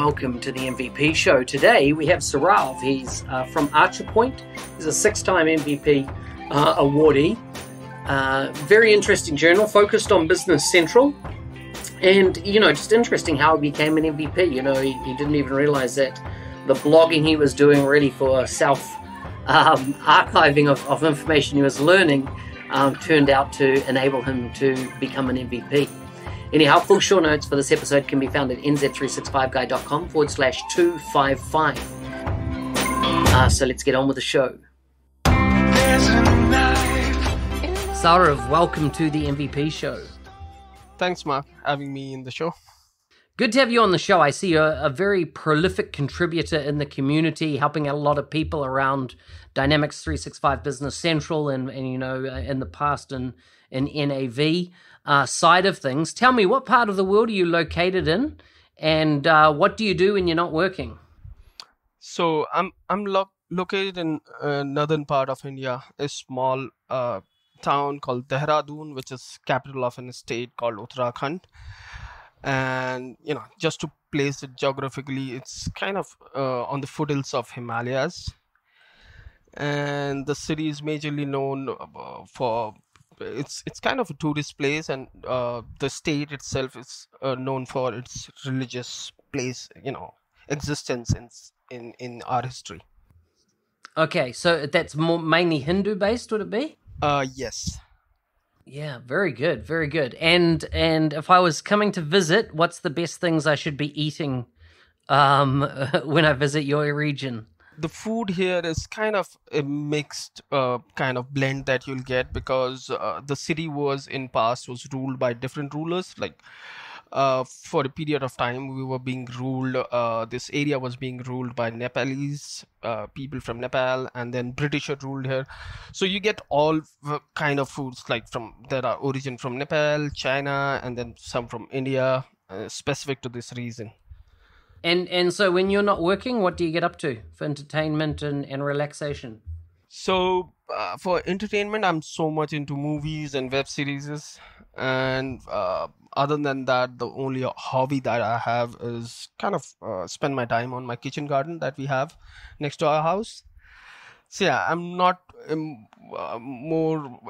welcome to the MVP show. Today we have Saurav. He's from Archer Point. He's a 6-time MVP awardee. Very interesting journal focused on Business Central. And, just interesting how he became an MVP. He didn't even realize that the blogging he was doing really for archiving of information he was learning turned out to enable him to become an MVP. Anyhow, full show notes for this episode can be found at nz365guy.com/255. So let's get on with the show. Saurav, welcome to the MVP show. Thanks, Mark, for having me in the show. Good to have you on the show. I see you're a very prolific contributor in the community, helping out a lot of people around Dynamics 365 Business Central and in the past in NAV side of things. Tell me, what part of the world are you located in, and what do you do when you're not working? So I'm located in northern part of India, a small town called Dehradun, which is capital of a state called Uttarakhand. And just to place it geographically, it's kind of on the foothills of Himalayas, and the city is majorly known for it's kind of a tourist place, and the state itself is known for its religious place, existence in our history. Okay, so that's mainly Hindu based, would it be? Yes. Yeah, very good, very good. And if I was coming to visit, what's the best things I should be eating when I visit your region? The food here is kind of a mixed kind of blend that you'll get, because the city was ruled by different rulers. Like for a period of time, we were being ruled. This area was being ruled by Nepalese people from Nepal, and then British are ruled here. So you get all kind of foods that are origin from Nepal, China, and then some from India, specific to this region. And so when you're not working, what do you get up to for entertainment and relaxation? So for entertainment, I'm so much into movies and web series. And other than that, the only hobby that I have is kind of spend my time on my kitchen garden that we have next to our house. So yeah, I'm not more,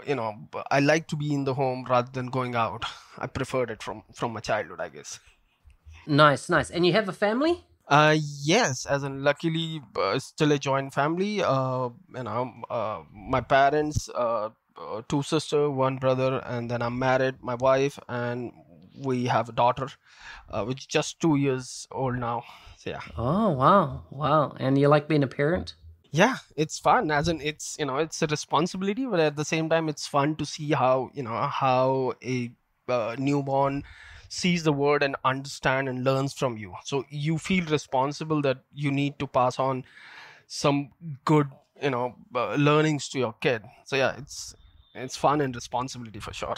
I like to be in the home rather than going out. I preferred it from my childhood, I guess. Nice. And you have a family? Yes, as in luckily still a joint family. My parents, 2 sisters, 1 brother, and then I'm married, my wife, and we have a daughter, which is just 2 years old now. So yeah. Oh wow! And you like being a parent? Yeah, it's fun. As in, it's a responsibility, but at the same time, it's fun to see how a newborn sees the world and understand and learns from you. So you feel responsible that you need to pass on some good learnings to your kid. So yeah, it's fun and responsibility for sure.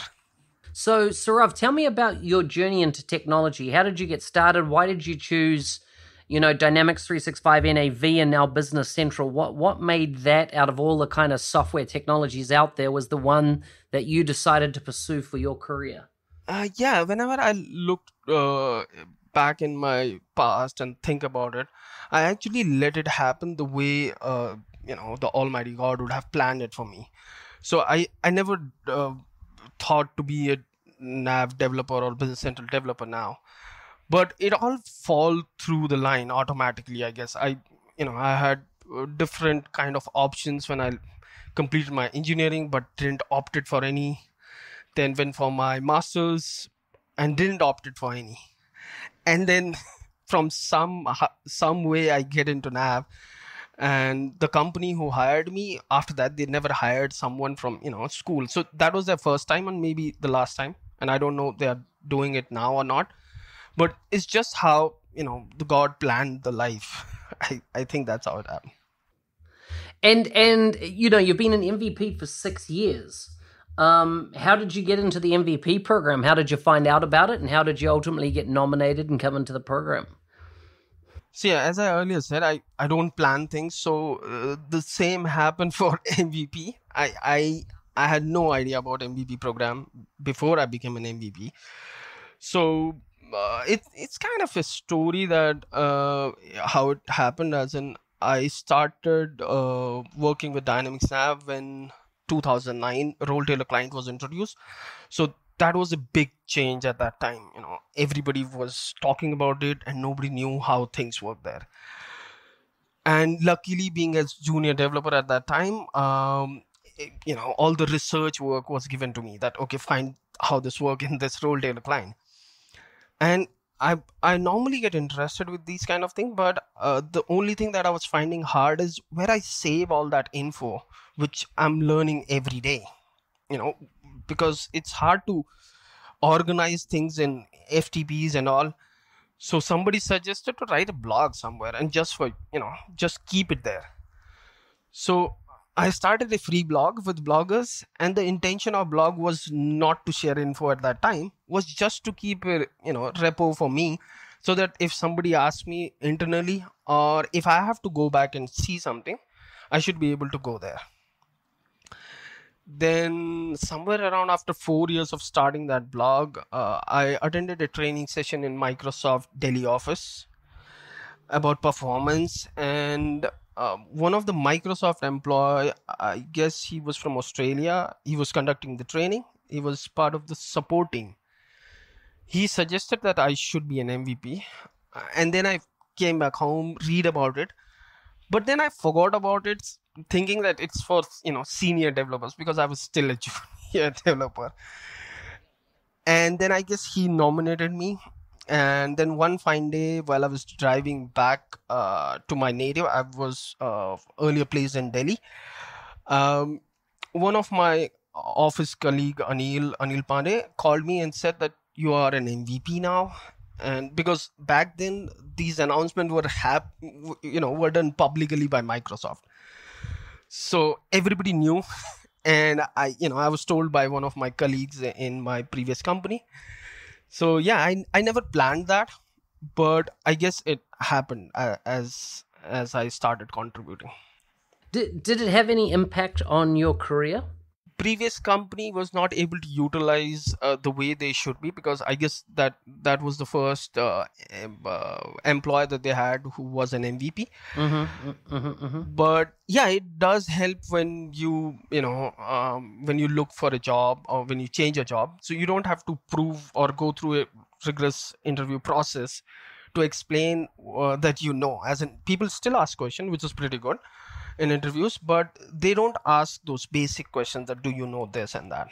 So Saurav, tell me about your journey into technology. How did you get started? Why did you choose Dynamics 365 NAV and now Business Central? What made that, out of all the kind of software technologies out there, was the one that you decided to pursue for your career? Yeah, whenever I look back in my past and think about it, I actually let it happen the way the Almighty God would have planned it for me. So I never thought to be a nav developer or Business Central developer now, but it all fall through the line automatically, I guess. I had different kind of options when I completed my engineering, but didn't opt it for any. Then went for my master's and didn't opt it for any. And then from some way I get into nav, and the company who hired me, after that they never hired someone from school. So that was their first time and maybe the last time, and I don't know if they are doing it now or not, but it's just how the God planned the life. I think that's how it happened. And you've been an MVP for 6 years. How did you get into the MVP program? How did you find out about it, and how did you ultimately get nominated and come into the program? So yeah, as I earlier said, I don't plan things. So the same happened for MVP. I had no idea about MVP program before I became an MVP. So it's kind of a story that how it happened. As in, I started working with Dynamics Nav when 2009 Role Tailor Client was introduced. So that was a big change at that time. Everybody was talking about it, and nobody knew how things work there. And luckily, being as junior developer at that time, all the research work was given to me. That okay, find how this work in this Role Tailor Client. And I normally get interested with these kind of things, but the only thing that I was finding hard is where I save all that info, which I'm learning every day. Because it's hard to organize things in FTPs and all. So somebody suggested to write a blog somewhere and just keep it there. So I started a free blog with bloggers, and the intention of blog was not to share info at that time, was just to keep a repo for me, so that if somebody asks me internally, or if I have to go back and see something, I should be able to go there. Then somewhere around after 4 years of starting that blog, I attended a training session in Microsoft Delhi office about performance. And one of the Microsoft employee, I guess he was from Australia, he was conducting the training. He was part of the support team. He suggested that I should be an MVP. And then I came back home, read about it. But then I forgot about it, thinking that it's for senior developers, because I was still a junior developer. And then I guess he nominated me. And then one fine day, while I was driving back to my native, I was earlier placed in Delhi. One of my office colleague, Anil Pandey, called me and said that you are an MVP now. And because back then these announcements were done publicly by Microsoft, so everybody knew. And I was told by one of my colleagues in my previous company. So yeah, I never planned that, but I guess it happened as I started contributing. Did it have any impact on your career? Previous company was not able to utilize the way they should be, because I guess that was the first employee that they had who was an MVP. But yeah, it does help when you look for a job, or when you change a job, so you don't have to prove or go through a rigorous interview process to explain that as in, people still ask questions, which is pretty good in interviews, but they don't ask those basic questions that do you know this and that.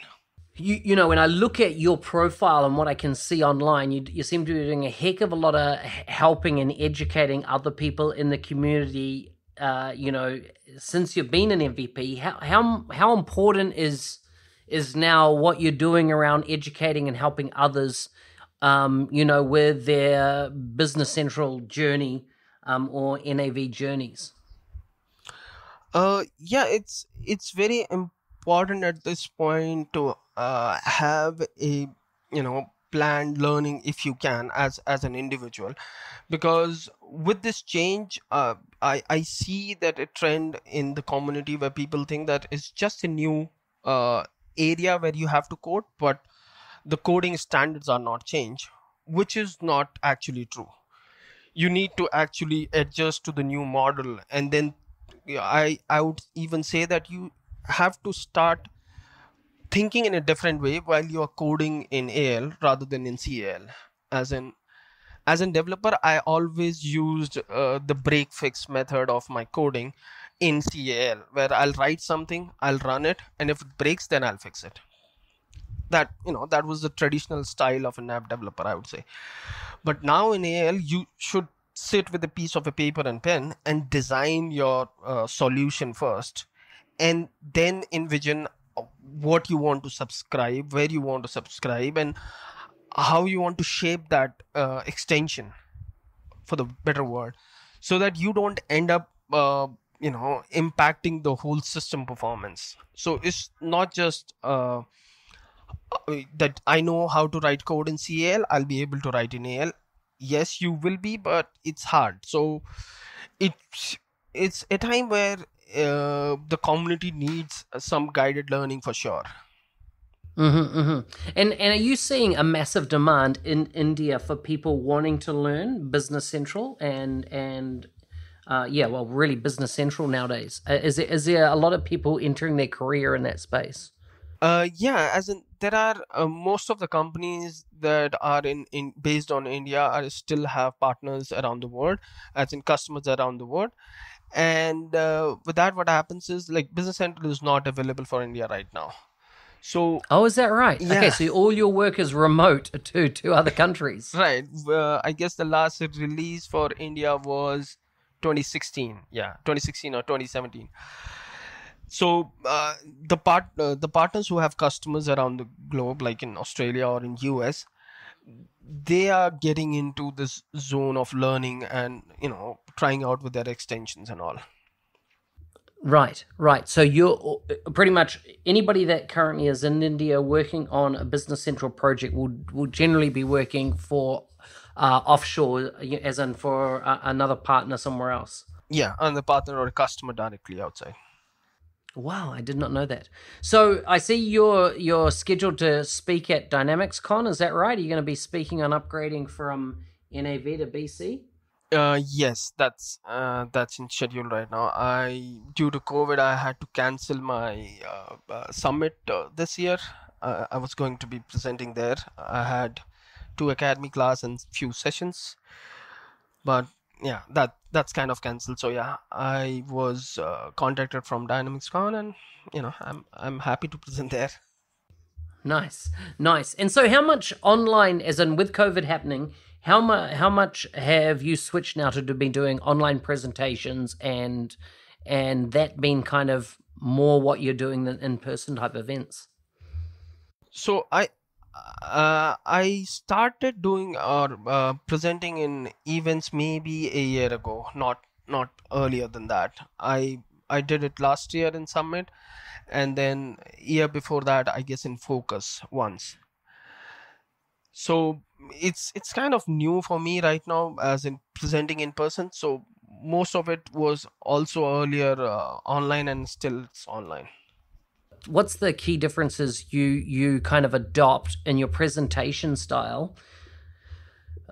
When I look at your profile and what I can see online, you seem to be doing a heck of a lot of helping and educating other people in the community. Since you've been an MVP, how important is now what you're doing around educating and helping others, with their Business Central journey or NAV journeys? Yeah, it's very important at this point to have a planned learning, if you can, as an individual, because with this change, I see that a trend in the community where people think that it's just a new area where you have to code, but the coding standards are not changed, which is not actually true. You need to actually adjust to the new model, and then I would even say that you have to start thinking in a different way while you are coding in AL rather than in CAL. As a developer, I always used the break fix method of my coding in CAL, where I'll write something, I'll run it, and if it breaks, then I'll fix it. That was the traditional style of an app developer, I would say. But now in AL, you should sit with a piece of a paper and pen and design your solution first, and then envision what you want to subscribe, where you want to subscribe, and how you want to shape that extension for the better word, so that you don't end up impacting the whole system performance. So it's not just that I know how to write code in CAL, I'll be able to write in AL. Yes, you will be, but it's hard. So it's a time where the community needs some guided learning for sure. And are you seeing a massive demand in India for people wanting to learn Business Central and yeah, well, really Business Central nowadays? Is there a lot of people entering their career in that space? Yeah, as in there are most of the companies that are in based on India are still have partners around the world, as in customers around the world. And with that, what happens is like Business Central is not available for India right now. So Oh, is that right? Okay, yeah, so all your work is remote to other countries. right. I guess the last release for India was 2016. Yeah, 2016 or 2017. So the partners who have customers around the globe, like in Australia or in US, they are getting into this zone of learning and trying out with their extensions and all. Right, right. So you're pretty much anybody that currently is in India working on a Business Central project will generally be working for offshore, as in for another partner somewhere else. Yeah, and the partner or a customer directly outside. Wow, I did not know that. So I see you're scheduled to speak at Dynamics Con. Is that right? Are you going to be speaking on upgrading from NAV to BC? Yes, that's in schedule right now. I Due to COVID, I had to cancel my summit this year. I was going to be presenting there. I had two academy class and few sessions, but yeah, that's kind of cancelled. So yeah, I was contacted from Dynamics Con, and I'm happy to present there. Nice, nice. And so, how much online, as in with COVID happening, how much have you switched now to be doing online presentations and that been kind of more what you're doing than in person type events? So I started doing or presenting in events maybe a year ago, not earlier than that. I did it last year in Summit, and then year before that, I guess in Focus once. So it's kind of new for me right now, as in presenting in person. So most of it was also earlier online, and still it's online. What's the key differences you kind of adopt in your presentation style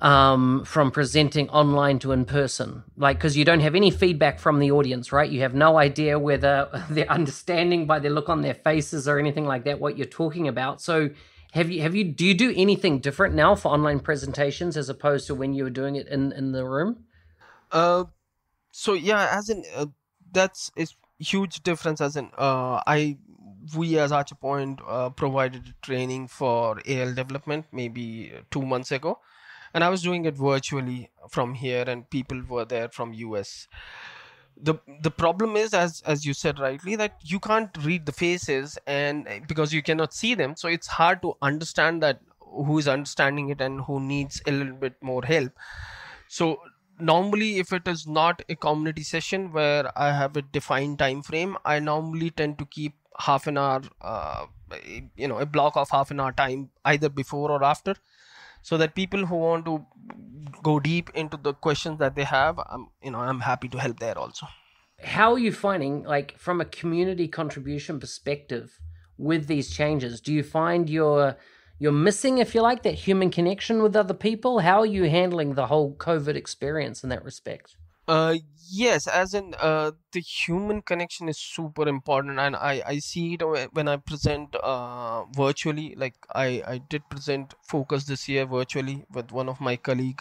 from presenting online to in person? Like, because you don't have any feedback from the audience, right? You have no idea whether they're understanding by the look on their faces or anything like that what you're talking about. So, do you do anything different now for online presentations as opposed to when you were doing it in the room? Uh, so yeah, as in that's a huge difference. As in I we as Archerpoint provided training for AL development maybe 2 months ago, and I was doing it virtually from here, and people were there from US. The problem is, as you said rightly, that you can't read the faces, and because you cannot see them, so it's hard to understand that who is understanding it and who needs a little bit more help. So normally, if it is not a community session where I have a defined time frame, I normally tend to keep half an hour, a block of half an hour time either before or after, so that people who want to go deep into the questions that they have, I'm happy to help there also. How are you finding, like, from a community contribution perspective with these changes? Do you find you're missing, if you like, that human connection with other people? How are you handling the whole COVID experience in that respect? Uh, yes, as in the human connection is super important, and I see it when I present virtually. Like I did present Focus this year virtually with one of my colleague,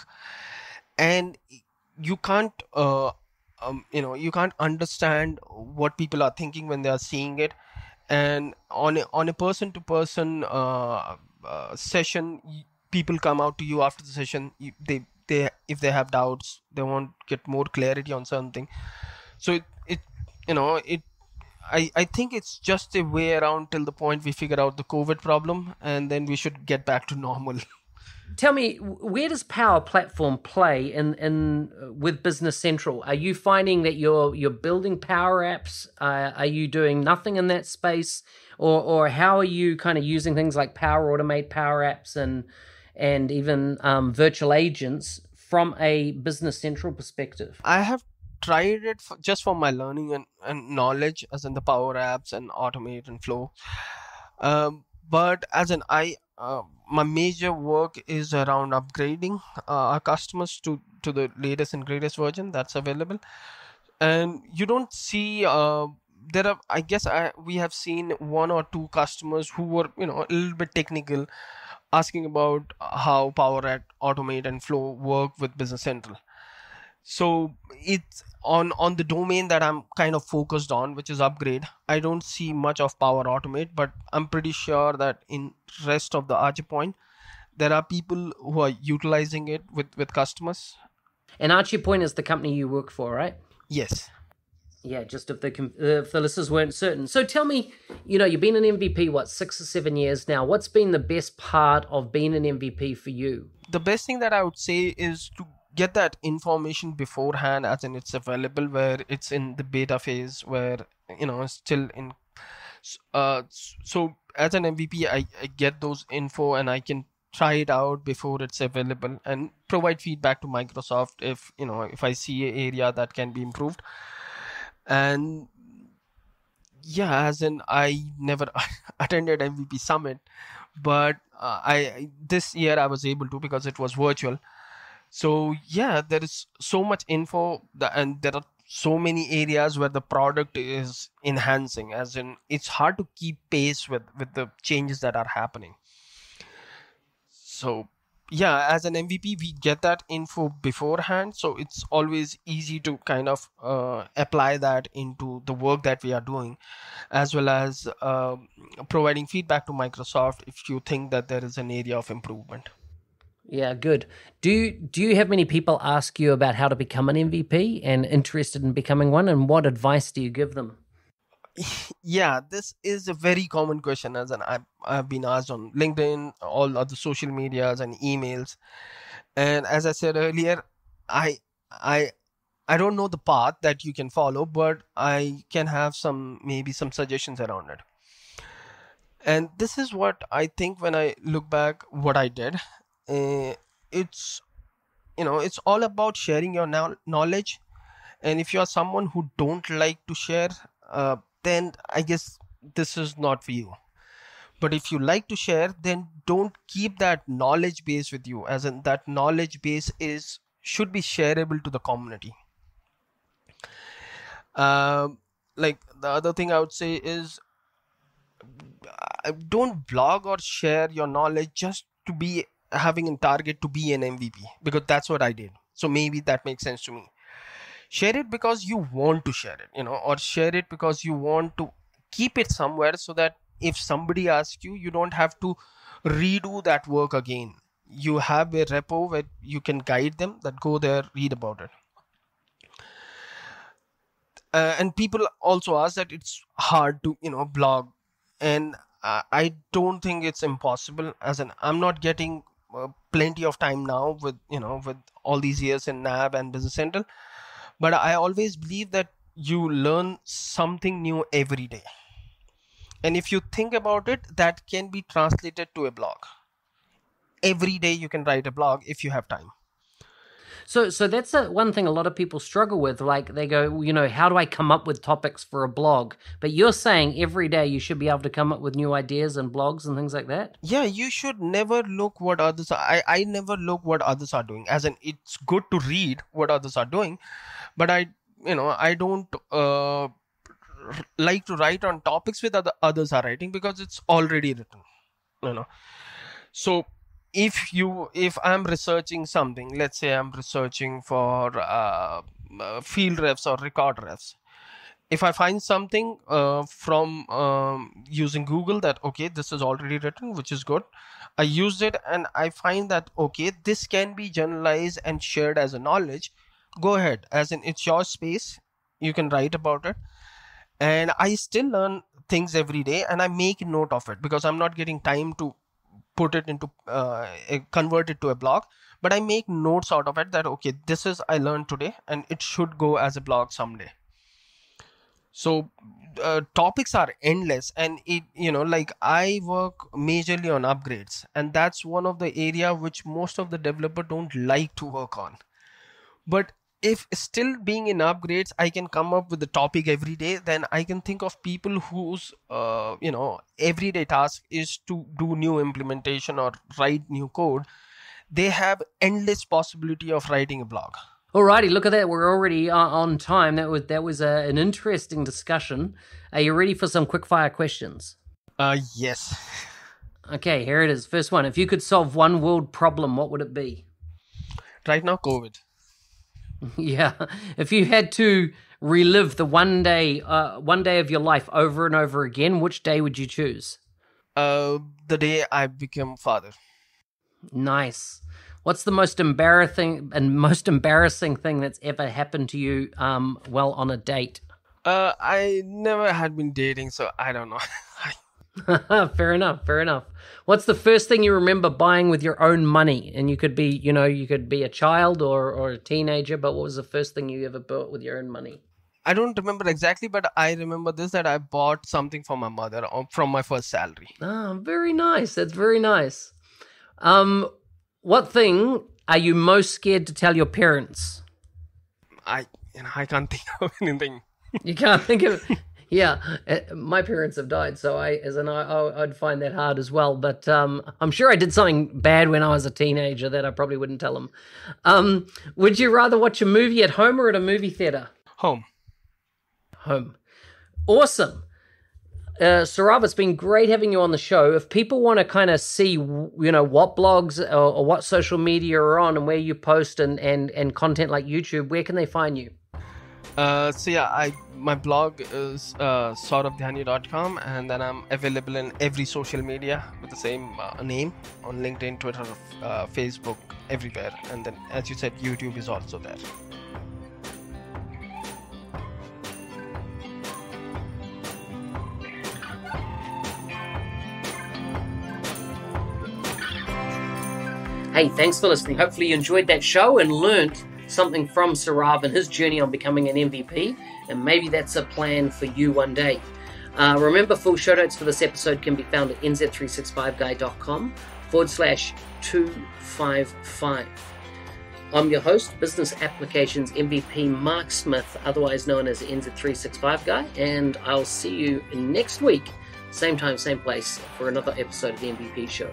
and you can't you can't understand what people are thinking when they are seeing it. And on a person to person session, people come out to you after the session. They if they have doubts, they want get more clarity on something. So it you know it I think it's just a way around till the point we figure out the COVID problem, and then we should get back to normal. Tell me, where does Power Platform play in with Business Central? Are you finding that you're building Power Apps? Are you doing nothing in that space, or how are you kind of using things like Power Automate, Power Apps, and even virtual agents from a Business Central perspective? I have tried it just for my learning and knowledge, as in the Power Apps and Automate and Flow. But as an my major work is around upgrading our customers to the latest and greatest version that's available. And you don't see there are, I guess, we have seen one or two customers who were, a little bit technical, asking about how Power at Automate and Flow work with Business Central. So it's on the domain that I'm kind of focused on, which is upgrade. I don't see much of Power Automate, but I'm pretty sure that in rest of the Archer Point, there are people who are utilizing it with customers. And Archie Point is the company you work for, right? Yes. Yeah, just if the listeners weren't certain. So tell me, you've been an MVP, what, 6 or 7 years now. What's been the best part of being an MVP for you? The best thing that I would say is to get that information beforehand, as in it's available, where it's in the beta phase, where it's still in. So as an MVP, I get those info and I can try it out before it's available and provide feedback to Microsoft if I see an area that can be improved. And yeah, as in I never attended MVP Summit, but I this year I was able to, because it was virtual. So yeah, there is so much info and there are so many areas where the product is enhancing, as in it's hard to keep pace with the changes that are happening. So yeah, as an MVP, we get that info beforehand, so it's always easy to kind of apply that into the work that we are doing, as well as providing feedback to Microsoft if you think that there is an area of improvement. Yeah, good. Do you have many people ask you about how to become an MVP and interested in becoming one, and what advice do you give them? Yeah, this is a very common question, as I've been asked on LinkedIn, all other social medias and emails. And as I said earlier, I I I don't know the path that you can follow, but I can have maybe some suggestions around it. And this is what I think when I look back what I did. It's it's all about sharing your knowledge. And if you are someone who don't like to share, then I guess this is not for you. But if you like to share, then don't keep that knowledge base with you, as in that knowledge base is should be shareable to the community. Like the other thing I would say is, don't blog or share your knowledge just to be having a target to be an MVP, because that's what I did. So maybe that makes sense to me. Share it because you want to share it, or share it because you want to keep it somewhere, so that if somebody asks you, you don't have to redo that work again. You have a repo where you can guide them, that go there, read about it. And people also ask that it's hard to blog, and I don't think it's impossible, as in I'm not getting plenty of time now with with all these years in NAB and Business Central, but I always believe that you learn something new every day. And if you think about it, that can be translated to a blog. Every day you can write a blog if you have time. So that's one thing a lot of people struggle with. Like they go, how do I come up with topics for a blog? But you're saying every day you should be able to come up with new ideas and blogs and things like that? Yeah, you should never look what others are. I never look what others are doing. As in, it's good to read what others are doing, but I don't like to write on topics with others are writing, because it's already written. So if I'm researching something, let's say I'm researching for field refs or record refs, if I find something from using Google that okay, this is already written, which is good, I used it and I find that okay, this can be generalized and shared as a knowledge, go ahead, as in it's your space, you can write about it. And I still learn things every day, and I make note of it, because I'm not getting time to put it into convert it to a blog, but I make notes out of it, that okay, this is I learned today and it should go as a blog someday. So topics are endless, and it like I work majorly on upgrades, and that's one of the area which most of the developer don't like to work on. But if still being in upgrades, I can come up with the topic every day, then I can think of people whose everyday task is to do new implementation or write new code. They have endless possibility of writing a blog. Alrighty, look at that. We're already on time. That was an interesting discussion. Are you ready for some quickfire questions? Yes. Okay, here it is. First one. If you could solve one world problem, what would it be? Right now, COVID. Yeah. If you had to relive the one day of your life over and over again, which day would you choose? The day I became father. Nice. What's the most embarrassing thing that's ever happened to you on a date? I never had been dating, so I don't know. Fair enough. What's the first thing you remember buying with your own money? And you could be a child or a teenager, but what was the first thing you ever bought with your own money? I don't remember exactly, but I remember this, that I bought something for my mother from my first salary. Ah, very nice. That's very nice. What thing are you most scared to tell your parents? I can't think of anything. You can't think of it? Yeah, my parents have died, so I'd find that hard as well. But I'm sure I did something bad when I was a teenager that I probably wouldn't tell them. Would you rather watch a movie at home or at a movie theater? Home. Awesome. Saurav, it's been great having you on the show. If people want to kind of see, what blogs or what social media are on and where you post and content like YouTube, where can they find you? My blog is sauravdhyani.com, and then I'm available in every social media with the same name on LinkedIn, Twitter, Facebook, everywhere. And then, as you said, YouTube is also there. Hey, thanks for listening. Hopefully you enjoyed that show and learned something from Saurav and his journey on becoming an MVP, and maybe that's a plan for you one day. Remember, full show notes for this episode can be found at nz365guy.com/255. I'm your host, Business Applications MVP Mark Smith, otherwise known as NZ365 Guy, and I'll see you next week, same time, same place, for another episode of the MVP Show.